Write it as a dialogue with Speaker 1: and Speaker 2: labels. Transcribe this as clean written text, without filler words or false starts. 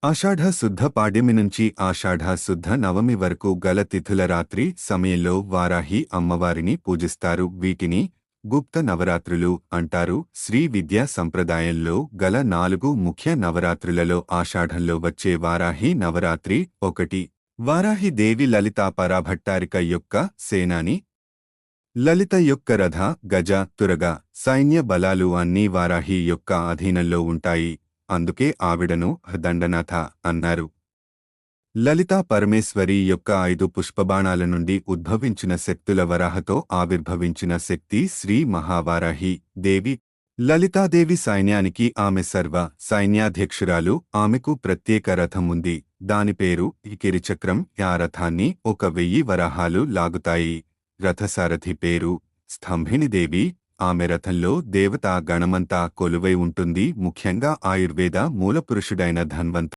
Speaker 1: ఆషాఢ శుద్ధ పాడ్యమి నుంచి ఆషాఢ శుద్ధ నవమి వరకు గల తిథుల రాత్రి సమయంలో వారాహి అమ్మవారిని పూజిస్తారు. వీటిని గుప్త నవరాత్రులు అంటారు. శ్రీ విద్యా సంప్రదాయంలో గల 4 ముఖ్య నవరాత్రులలో ఆషాఢంలో వచ్చే వారాహి నవరాత్రి ఒకటి. వారాహి దేవి లలితా పరాభట్టారిక యొక్క సేనాని. లలిత యొక్క రథ, గజ, తురగ, సైన్య బలాలు అన్నీ వారాహి యొక్క అధీనంలో ఉంటాయి. అందుకే ఆవిడను దండనాథ అన్నారు. లలితా పరమేశ్వరి యొక్క 5 పుష్పబాణాల నుండి ఉద్భవించిన శక్తుల వరాహతో ఆవిర్భవించిన శక్తి శ్రీ మహావారాహి దేవి. లలితాదేవి సైన్యానికి ఆమె సర్వ సైన్యాధ్యక్షురాలు. ఆమెకు ప్రత్యేక రథం ఉంది. దాని పేరు కిరిచక్రం. ఆ రథాన్ని 1000 వరాహాలు లాగుతాయి. రథసారథి పేరు స్తంభినిదేవి. ఆమె రథంలో దేవతా గణమంతా కొలువై ఉంటుంది. ముఖ్యంగా ఆయుర్వేద మూలపురుషుడైన ధన్వంతరి